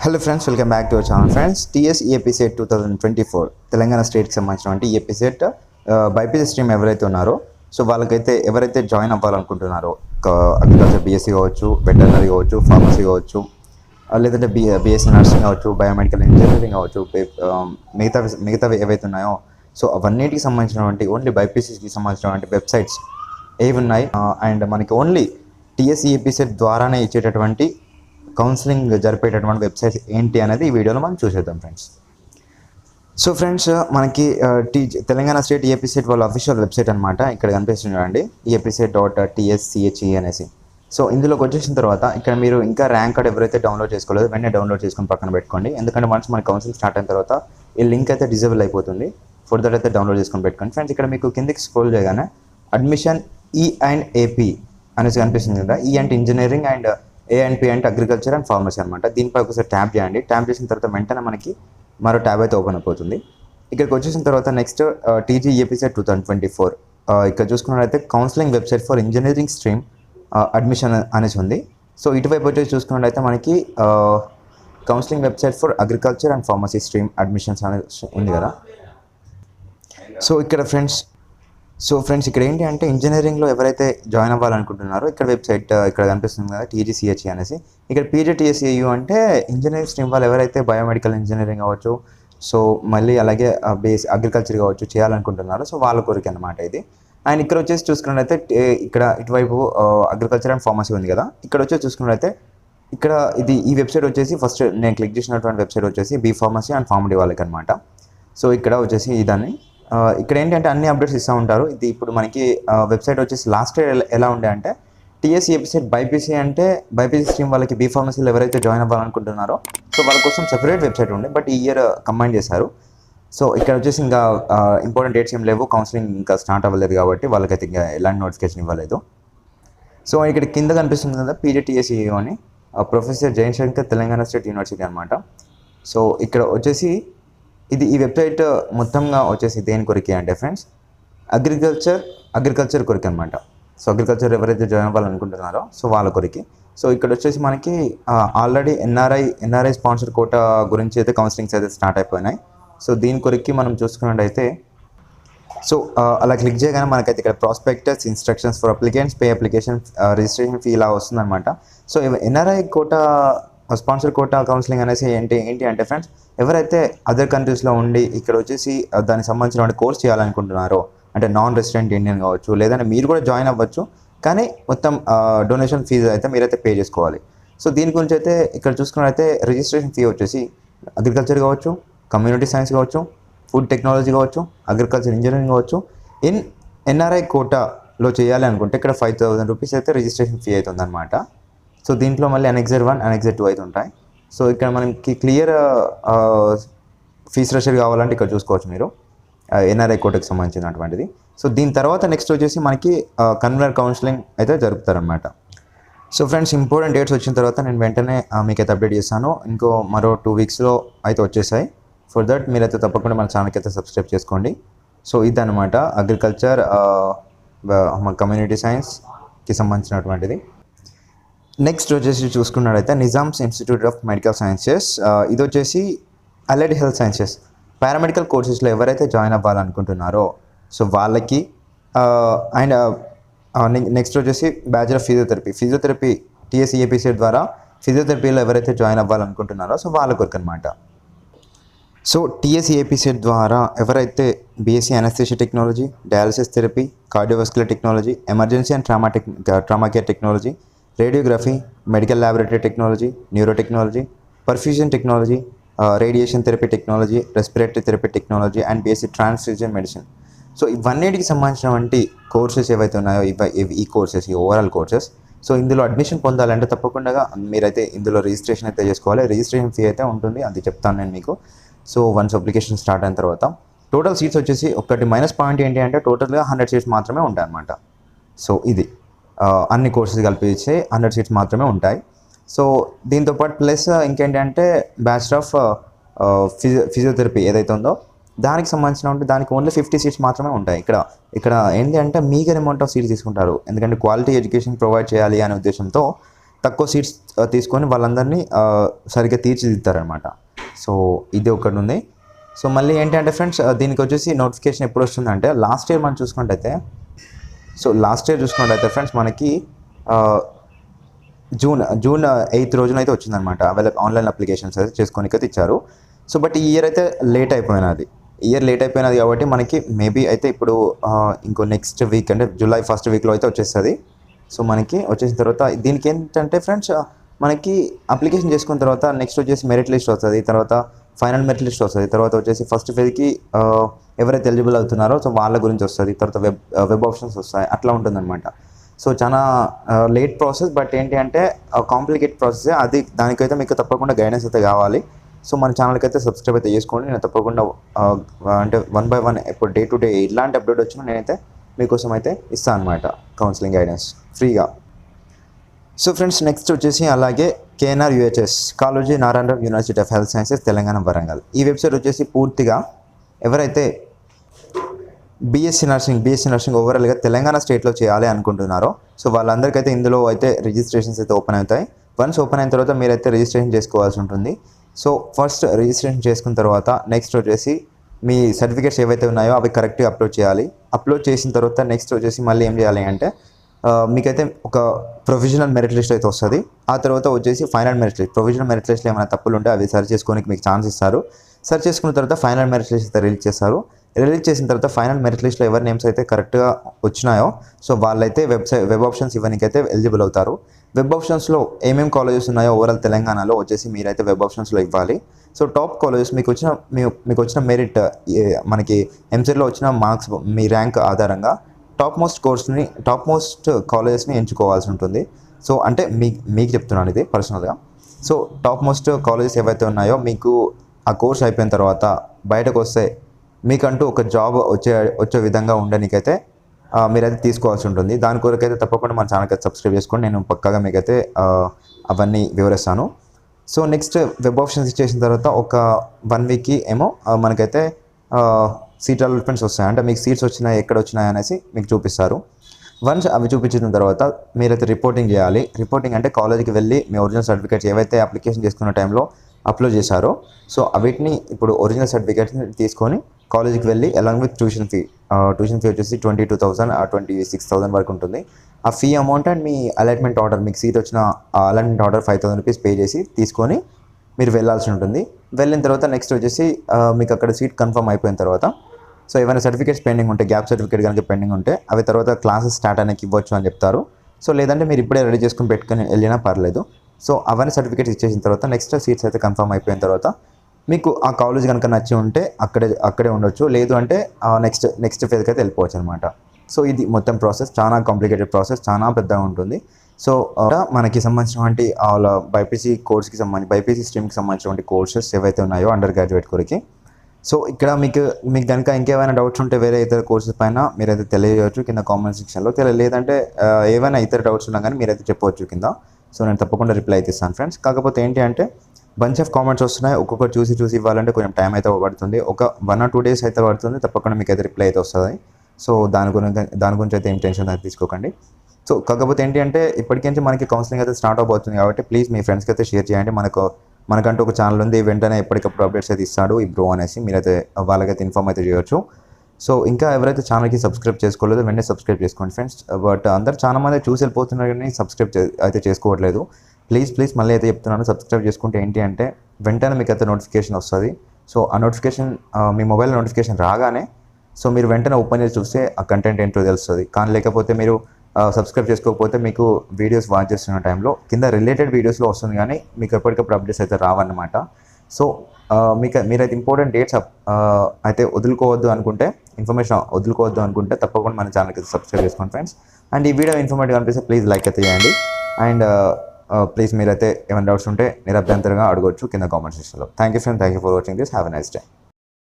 Hello friends, welcome back to our channel. Friends, TS EAP set 2024 Telangana స్టేట్కి సంబంధించినటువంటి EAP set BiPC stream ఎవరైతే ఉన్నారో so వాళ్ళకైతే ఎవరైతే జాయిన్ అవ్వాలనుకుంటున్నారో అగ్రికల్చర్ బీఎస్సీ కావచ్చు, వెటర్నరీ కావచ్చు, ఫార్మసీ కావచ్చు, లేదంటే బీఎస్సీ నర్సింగ్ కావచ్చు, బయోమెడికల్ ఇంజనీరింగ్ కావచ్చు, మిగతావి ఏవైతే ఉన్నాయో సో అవన్నిటికి సంబంధించినటువంటి ఓన్లీ బైపీసీకి సంబంధించినటువంటి వెబ్సైట్స్ ఏవి ఉన్నాయి అండ్ మనకి ఓన్లీ టీఎస్ ఈఏపీ సెట్ ద్వారానే ఇచ్చేటటువంటి కౌన్సిలింగ్ జరిపేటటువంటి వెబ్సైట్స్ ఏంటి అనేది ఈ వీడియోలో మనం చూసేద్దాం ఫ్రెండ్స్. సో ఫ్రెండ్స్, మనకి తెలంగాణ స్టేట్ ఈఏపీ సెట్ వాళ్ళ అఫీషియల్ వెబ్సైట్ అనమాట. ఇక్కడ కనిపిస్తుంది చూడండి, EAPSET.TSCHE అనేసి. సో ఇందులోకి వచ్చేసిన తర్వాత ఇక్కడ మీరు ఇంకా ర్యాంక్ కార్డ్ ఎవరైతే డౌన్లోడ్ చేసుకోలేదు వెంటనే డౌన్లోడ్ చేసుకొని పక్కన పెట్టుకోండి. ఎందుకంటే వన్స్ మన కౌన్సిలింగ్ స్టార్ట్ అయిన తర్వాత ఈ లింక్ అయితే డిజేబుల్ అయిపోతుంది. ఫర్ దట్ అయితే డౌన్లోడ్ చేసుకొని పెట్టుకోండి ఫ్రెండ్స్. ఇక్కడ మీకు కిందకి స్క్రోల్ చేయగానే అడ్మిషన్ E&AP అనేసి కనిపిస్తుంది కదా. E అంటే ఇంజనీరింగ్ అండ్ A&P అంటే అగ్రికల్చర్ అండ్ ఫార్మసీ అనమాట. దీనిపై ఒకసారి ట్యాప్ చేయండి. ట్యాప్ చేసిన తర్వాత వెంటనే మనకి మరో ట్యాబ్ అయితే ఓపెన్ అయిపోతుంది. ఇక్కడికి వచ్చేసిన తర్వాత నెక్స్ట్ టీజీ ఈఏపీ సెట్ 2024 ఇక్కడ చూసుకున్నట్లయితే counselling website for engineering stream admission అనేసి ఉంది. సో ఇటువైపు వచ్చేసి చూసుకున్నట్లయితే మనకి counselling website for agriculture and pharmacy stream admissions అనేది ఉంది కదా. సో ఫ్రెండ్స్ ఇక్కడ ఏంటి అంటే ఇంజనీరింగ్లో ఎవరైతే జాయిన్ అవ్వాలనుకుంటున్నారో ఇక్కడ వెబ్సైట్ ఇక్కడ కనిపిస్తుంది కదా, TGCHE అనేసి. ఇక్కడ PGTSAU అంటే ఇంజనీరింగ్ స్ట్రీమ్ వాళ్ళు ఎవరైతే బయోమెడికల్ ఇంజనీరింగ్ కావచ్చు, సో మళ్ళీ అలాగే అగ్రికల్చర్ కావచ్చు చేయాలనుకుంటున్నారో సో వాళ్ళ కోరిక అనమాట ఇది. అండ్ ఇక్కడ వచ్చేసి చూసుకున్నట్లయితే ఇక్కడ ఇటువైపు అగ్రికల్చర్ అండ్ ఫార్మసీ ఉంది కదా. ఇక్కడ వచ్చేసి చూసుకున్నట్లయితే ఇక్కడ ఈ వెబ్సైట్ వచ్చేసి ఫస్ట్ నేను క్లిక్ చేసినటువంటి వెబ్సైట్ వచ్చేసి బీ ఫార్మసీ అండ్ ఫార్మడీ వాళ్ళకి అనమాట. సో ఇక్కడ వచ్చేసి ఇదాన్ని ఇక్కడ ఏంటంటే అన్ని అప్డేట్స్ ఇస్తూ ఉంటారు. ఇది ఇప్పుడు మనకి వెబ్సైట్ వచ్చేసి లాస్ట్ ఇయర్ ఎలా ఉండే అంటే టీఎస్ ఈఏపీ సెట్ బైపీసీ అంటే బైపీసీ స్ట్రీమ్ వాళ్ళకి బీ ఫార్మసీలో ఎవరైతే జాయిన్ అవ్వాలనుకుంటున్నారో సో వాళ్ళ కోసం సెపరేట్ వెబ్సైట్ ఉండే, బట్ ఈ ఇయర్ కంబైన్ చేశారు. సో ఇక్కడ వచ్చేసి ఇంకా ఇంపార్టెంట్ డేట్స్ ఏం లేవు, కౌన్సిలింగ్ ఇంకా స్టార్ట్ అవ్వలేదు కాబట్టి వాళ్ళకైతే ఇంకా ఎలాంటి నోటిఫికేషన్ ఇవ్వలేదు. సో ఇక్కడ కింద కనిపిస్తుంది కదా PGTSAU అని, professor Jayashankar Telangana state university అనమాట. సో ఇక్కడ వచ్చేసి ఈ వెబ్సైట్ మొత్తంగా వచ్చేసి దేని కొరికి అంటే ఫ్రెండ్స్ అగ్రికల్చర్ కొరికి అనమాట. సో అగ్రికల్చర్ ఎవరైతే జాయిన్ అవ్వాలనుకుంటున్నారో సో వాళ్ళ కొరికి. సో ఇక్కడ వచ్చేసి మనకి ఆల్రెడీ ఎన్ఆర్ఐ స్పాన్సర్ కోటా గురించి అయితే కౌన్సిలింగ్స్ అయితే స్టార్ట్ అయిపోయినాయి. సో దీని కొరికి మనం చూసుకున్నట్టయితే సో అలా క్లిక్ చేయగానే మనకైతే ఇక్కడ prospectus, instructions for applicants, pay application, registration fee ఇలా వస్తుందన్నమాట. So NRI quota sponsor quota counselling అనేసి ఏంటి అంటే ఫ్రెండ్స్, ఎవరైతే అదర్ కంట్రీస్లో ఉండి ఇక్కడ వచ్చేసి దానికి సంబంధించిన కోర్స్ చేయాలనుకుంటున్నారో అంటే నాన్ రెసిడెంట్ ఇండియన్ కావచ్చు, లేదంటే మీరు కూడా జాయిన్ అవ్వచ్చు, కానీ మొత్తం డొనేషన్ ఫీజు అయితే మీరైతే పే చేసుకోవాలి. సో దీని గురించి అయితే ఇక్కడ చూసుకున్నట్లయితే రిజిస్ట్రేషన్ ఫీ వచ్చేసి అగ్రికల్చర్ కావచ్చు, కమ్యూనిటీ సైన్స్ కావచ్చు, ఫుడ్ టెక్నాలజీ కావచ్చు, అగ్రికల్చర్ ఇంజనీరింగ్ కావచ్చు, ఎన్ఆర్ఐ కోటాలో చేయాలి అనుకుంటే ఇక్కడ 5,000 రూపీస్ అయితే రిజిస్ట్రేషన్ ఫీ అవుతుంది అనమాట. సో దీంట్లో మళ్ళీ అనెక్సర్ 1, అనెక్సర్ 2 అయితే ఉంటాయి. సో ఇక్కడ మనకి క్లియర్ ఫీ స్ట్రక్చర్ కావాలంటే ఇక్కడ చూసుకోవచ్చు మీరు ఎన్ఆర్ఐ కోటాకి సంబంధించినటువంటిది. సో దీని తర్వాత నెక్స్ట్ వచ్చేసి మనకి కన్వీనర్ కౌన్సిలింగ్ అయితే జరుపుతారనమాట. సో ఫ్రెండ్స్, ఇంపార్టెంట్ డేట్స్ వచ్చిన తర్వాత నేను వెంటనే మీకైతే అప్డేట్ చేస్తాను. మరో 2 వీక్స్లో అయితే వచ్చేసాయి. ఫర్ దట్ మీరైతే తప్పకుండా మన ఛానల్కి అయితే సబ్స్క్రైబ్ చేసుకోండి. సో ఇదన్నమాట అగ్రికల్చర్, కమ్యూనిటీ సైన్స్కి సంబంధించినటువంటిది. నెక్స్ట్ వచ్చేసి చూసుకున్నట్టయితే Nizam's institute of medical sciences, ఇది వచ్చేసి అలైడ్ హెల్త్ సైన్సెస్ పారామెడికల్ కోర్సెస్లో ఎవరైతే జాయిన్ అవ్వాలనుకుంటున్నారో సో వాళ్ళకి. అండ్ నెక్స్ట్ వచ్చేసి bachelor physiotherapy TS EAP CET ద్వారా ఫిజియోథెరపీలో ఎవరైతే జాయిన్ అవ్వాలనుకుంటున్నారో సో వాళ్ళ కొరకు అనమాట. సో టీఎస్ ఈఏపీ సెట్ ద్వారా ఎవరైతే BSc anaesthesia technology, dialysis therapy, cardiovascular technology, emergency and trauma care technology, radiography, medical laboratory technology, neuro technology, perfusion technology, radiation therapy technology, respiratory therapy technology and BSc transfusion medicine. So ఇవన్నిటికి సంబంధించినటువంటి courses ఏవైతే ఉన్నాయో ఈ courses, ఈ overall courses. So ఇందులో admission పొందాలంటే తప్పకుండా మీరైతే ఇందులో రిజిస్ట్రేషన్ అయితే చేసుకోవాలి. రిజిస్ట్రేషన్ ఫీ అయితే ఉంటుంది, అది చెప్తాను నేను మీకు. సో వన్స్ అప్లికేషన్ స్టార్ట్ అయిన తర్వాత టోటల్ సీట్స్ వచ్చేసి ఒకటి మైనస్ పాయింట్ ఏంటి అంటే టోటల్గా 100 సీట్స్ మాత్రమే ఉంటాయి అన్నమాట. సో ఇది అన్ని కోర్సెస్ కలిపి 100 సీట్స్ మాత్రమే ఉంటాయి. సో దీంతోపాటు ప్లస్ ఇంకేంటంటే బ్యాచులర్ ఆఫ్ ఫిజియోథెరపీ ఏదైతే ఉందో దానికి సంబంధించిన దానికి ఓన్లీ 50 సీట్స్ మాత్రమే ఉంటాయి. ఇక్కడ ఏంటి అంటే మీగర్ అమౌంట్ ఆఫ్ సీట్స్ తీసుకుంటారు, ఎందుకంటే క్వాలిటీ ఎడ్యుకేషన్ ప్రొవైడ్ చేయాలి అనే ఉద్దేశంతో తక్కువ సీట్స్ తీసుకొని వాళ్ళందరినీ సరిగ్గా తీర్చిదిద్దారనమాట. సో ఇది ఒకటి ఉంది. సో మళ్ళీ ఏంటంటే ఫ్రెండ్స్, దీనికి వచ్చేసి నోటిఫికేషన్ ఎప్పుడు వస్తుందంటే లాస్ట్ ఇయర్ మనం చూసుకున్నట్టయితే ఫ్రెండ్స్ మనకి జూన్ 8 రోజున అయితే వచ్చిందనమాట. ఆన్లైన్ అప్లికేషన్స్ అయితే చేసుకోనికైతే ఇచ్చారు. సో బట్ ఈ ఇయర్ అయితే లేట్ అయిపోయినది కాబట్టి మనకి మేబీ అయితే ఇప్పుడు ఇంకో నెక్స్ట్ వీక్ అంటే జూలై ఫస్ట్ వీక్లో అయితే వచ్చేస్తుంది. సో మనకి వచ్చేసిన తర్వాత దీనికి ఏంటంటే ఫ్రెండ్స్, మనకి అప్లికేషన్ చేసుకున్న తర్వాత నెక్స్ట్ వచ్చేసి మెరిట్ లిస్ట్ వస్తుంది, తర్వాత ఫైనల్ మెరిట్ లిస్ట్ వస్తుంది, తర్వాత వచ్చేసి ఫస్ట్ ఫేజ్కి ఎవరైతే ఎలిజిబుల్ అవుతున్నారో సో వాళ్ళ గురించి వస్తుంది, తర్వాత వెబ్ ఆప్షన్స్ వస్తాయి, అట్లా ఉంటుందన్నమాట. సో చాలా లేట్ ప్రాసెస్, బట్ ఏంటి అంటే కాంప్లికేట్ ప్రాసెస్. దానికైతే మీకు తప్పకుండా గైడెన్స్ అయితే కావాలి. సో మన ఛానల్కి అయితే సబ్స్క్రైబ్ అయితే చేసుకోండి. నేను తప్పకుండా అంటే 1 by 1 ఇప్పుడు డే టు డే ఇలాంటి అప్డేట్ వచ్చినా నేనైతే మీకోసం అయితే ఇస్తాను అనమాట, కౌన్సిలింగ్ గైడెన్స్ ఫ్రీగా. సో ఫ్రెండ్స్, నెక్స్ట్ వచ్చేసి అలాగే KNR UHS Kaloji Narayanarao university of health sciences Telangana Warangal. ఈ వెబ్సైట్ వచ్చేసి పూర్తిగా ఎవరైతే బీఎస్సీ నర్సింగ్ ఓవరాల్గా తెలంగాణ స్టేట్లో చేయాలి అనుకుంటున్నారో సో వాళ్ళందరికైతే ఇందులో అయితే రిజిస్ట్రేషన్స్ అయితే ఓపెన్ అవుతాయి. వన్స్ ఓపెన్ అయిన తర్వాత మీరైతే రిజిస్ట్రేషన్ చేసుకోవాల్సి ఉంటుంది. సో ఫస్ట్ రిజిస్ట్రేషన్ చేసుకున్న తర్వాత నెక్స్ట్ వచ్చేసి మీ సర్టిఫికేట్స్ ఏవైతే ఉన్నాయో అవి కరెక్ట్గా అప్లోడ్ చేయాలి. అప్లోడ్ చేసిన తర్వాత నెక్స్ట్ వచ్చేసి మళ్ళీ ఏం చేయాలి అంటే మీకైతే ఒక ప్రొవిజనల్ మెరిట్ లిస్ట్ అయితే వస్తుంది. ఆ తర్వాత వచ్చేసి final merit list. Provisional merit లిస్ట్లో ఏమైనా తప్పులు ఉంటే అవి సరి చేసుకోనికి మీకు ఛాన్స్ ఇస్తారు. సర్చ్ చేసుకున్న తర్వాత ఫైనల్ మెరిట్ లిస్ట్ అయితే రిలీజ్ చేస్తారు. రిలీజ్ చేసిన తర్వాత ఫైనల్ మెరిట్ లిస్ట్లో ఎవరి నేమ్స్ అయితే కరెక్ట్గా వచ్చినాయో సో వాళ్ళైతే వెబ్ ఆప్షన్స్ ఇవ్వడానికైతే ఎలిజిబుల్ అవుతారు. వెబ్ ఆప్షన్స్లో ఏమేమి కాలేజెస్ ఉన్నాయో ఓవరాల్ తెలంగాణలో వచ్చేసి మీరైతే వెబ్ ఆప్షన్స్లో ఇవ్వాలి. సో టాప్ కాలేజెస్ మీకు వచ్చిన మెరిట్, మనకి ఎంసెట్లో వచ్చిన మార్క్స్, మీ ర్యాంక్ ఆధారంగా టాప్ మోస్ట్ కాలేజెస్ని ఎంచుకోవాల్సి ఉంటుంది. సో అంటే మీకు చెప్తున్నాను ఇది పర్సనల్గా. సో టాప్ మోస్ట్ కాలేజెస్ ఏవైతే ఉన్నాయో మీకు ఆ కోర్స్ అయిపోయిన తర్వాత బయటకు వస్తే మీకంటూ ఒక జాబ్ వచ్చే విధంగా ఉండడానికైతే మీరైతే తీసుకోవాల్సి ఉంటుంది. దాని కొరకైతే తప్పకుండా మన ఛానల్కి అయితే సబ్స్క్రైబ్ చేసుకోండి. నేను పక్కాగా మీకైతే అవన్నీ వివరిస్తాను. సో నెక్స్ట్ వెబ్ ఆప్షన్స్ ఇచ్చేసిన తర్వాత ఒక 1 వీక్కి ఏమో మనకైతే సీట్ అలాట్మెంట్స్ వస్తాయి. అంటే మీకు సీట్స్ వచ్చినాయి, ఎక్కడ వచ్చినాయి అనేసి మీకు చూపిస్తారు. వన్స్ అవి చూపించిన తర్వాత మీరైతే రిపోర్టింగ్ చేయాలి. రిపోర్టింగ్ అంటే కాలేజీకి వెళ్ళి మీ ఒరిజినల్ సర్టిఫికేట్స్ ఏవైతే అప్లికేషన్ చేసుకున్న టైంలో అప్లోడ్ చేశారో సో వీటిని ఇప్పుడు ఒరిజినల్ సర్టిఫికేట్స్ని తీసుకొని కాలేజీకి వెళ్ళి అలాంగ్ విత్ ట్యూషన్ ఫీ వచ్చేసి 22,000 26,000 వరకు ఉంటుంది. ఆ fee amount and me allotment order, మీకు సీట్ వచ్చిన అలాట్మెంట్ ఆర్డర్ 5,000 రూపీస్ పే చేసి తీసుకొని మీరు వెళ్ళాల్సి ఉంటుంది. వెళ్ళిన తర్వాత నెక్స్ట్ వచ్చేసి మీకు అక్కడ సీట్ కన్ఫర్మ్ అయిపోయిన తర్వాత సో ఏమైనా సర్టిఫికేట్స్ పెండింగ్ ఉంటే, గ్యాప్ సర్టిఫికేట్ కనుక పెండింగ్ ఉంటే అవి తర్వాత క్లాసెస్ స్టార్ట్ అయినాక ఇవ్వచ్చు అని చెప్తారు. సో లేదంటే మీరు ఇప్పుడే రెడీ చేసుకుని పెట్టుకుని వెళ్ళినా పర్లేదు. సో అవన్నీ సర్టిఫికేట్స్ ఇచ్చేసిన తర్వాత నెక్స్ట్ సీట్స్ అయితే కన్ఫర్మ్ అయిపోయిన తర్వాత మీకు ఆ కాలేజ్ కనుక నచ్చి ఉంటే అక్కడే ఉండొచ్చు, లేదు అంటే నెక్స్ట్ ఫేజ్కి అయితే వెళ్ళిపోవచ్చు అనమాట. సో ఇది మొత్తం ప్రాసెస్ చాలా కాంప్లికేటెడ్ ప్రాసెస్, చాలా పెద్దగా ఉంటుంది. సో మనకి సంబంధించినటువంటి బైపీసీ బైపీసీ స్ట్రీమ్కి సంబంధించినటువంటి కోర్సెస్ ఏవైతే ఉన్నాయో అండర్ గ్రాడ్యుయేట్ కొరికి. సో ఇక్కడ మీకు కనుక ఇంకేమైనా డౌట్స్ ఉంటే వేరే ఇతర కోర్సెస్ పైన మీరైతే తెలియజేయవచ్చు కింద కామెంట్ సెక్షన్లో. లేదంటే ఏమైనా ఇతర డౌట్స్ ఉన్నా కానీ మీరైతే చెప్పవచ్చు కింద. సో నేను తప్పకుండా రిప్లై అయితే ఇస్తాను ఫ్రెండ్స్. కాకపోతే ఏంటి అంటే బంచ్ ఆఫ్ కామెంట్స్ వస్తున్నాయి, ఒక్కొక్కటి చూసి ఇవ్వాలంటే కొంచెం టైం అయితే పడుతుంది. ఒక 1 or 2 days అయితే పడుతుంది. తప్పకుండా మీకు అయితే రిప్లై అయితే వస్తుంది. సో దాని గురించి అయితే ఏం టెన్షన్ అయితే తీసుకోకండి. సో కాకపోతే ఏంటి అంటే ఇప్పటికించి మనకి కౌన్సిలింగ్ అయితే స్టార్ట్ అవబోతుంది కాబట్టి ప్లీజ్ మీ ఫ్రెండ్స్కి అయితే షేర్ చేయండి. మనకంటూ ఒక ఛానల్ ఉంది, వెంటనే ఎప్పటికప్పుడు అప్డేట్స్ అయితే ఇస్తాడు ఈ బ్రో అనేసి, మీరైతే వాళ్ళకైతే ఇన్ఫార్మ్ అయితే చేయొచ్చు. సో ఇంకా ఎవరైతే ఛానల్కి సబ్స్క్రైబ్ చేసుకోలేదో వెంటనే సబ్స్క్రైబ్ చేసుకోండి ఫ్రెండ్స్. బట్ అందరు చాలా మంది చూసి వెళ్ళిపోతున్నారు కానీ సబ్స్క్రైబ్ అయితే చేసుకోవట్లేదు. ప్లీజ్ మళ్ళీ అయితే చెప్తున్నాను, సబ్స్క్రైబ్ చేసుకుంటే ఏంటి అంటే వెంటనే మీకు అయితే నోటిఫికేషన్ వస్తుంది. సో ఆ నోటిఫికేషన్ మీ మొబైల్ నోటిఫికేషన్ రాగానే సో మీరు వెంటనే ఓపెన్ చేసి చూస్తే ఆ కంటెంట్ ఏంటో తెలుస్తుంది. కానీ లేకపోతే మీరు సబ్స్క్రైబ్ చేసుకోకపోతే మీకు వీడియోస్ వాచ్ చేస్తున్న టైంలో కింద రిలేటెడ్ వీడియోస్లో వస్తుంది కానీ మీకు ఎప్పటికప్పుడు అప్డేట్స్ అయితే రావన్నమాట. సో మీరైతే ఇంపార్టెంట్ డేట్స్ అయితే ఇన్ఫర్మేషన్ వదులుకోవద్దు అనుకుంటే తప్పకుండా మన ఛానల్కి సబ్స్క్రైబ్ చేసుకోండి ఫ్రెండ్స్. అండ్ ఈ వీడియో ఇన్ఫర్మేటివ్ అనిపిస్తే ప్లీజ్ లైక్ అయితే చేయండి. అండ్ ప్లీజ్ మీరైతే ఏమైనా డౌట్స్ ఉంటే నిరభ్యంతరంగా అడగవచ్చు కింద కామెంట్ సెక్షన్లో. Thank you friends, thank you for watching this. Have a nice day.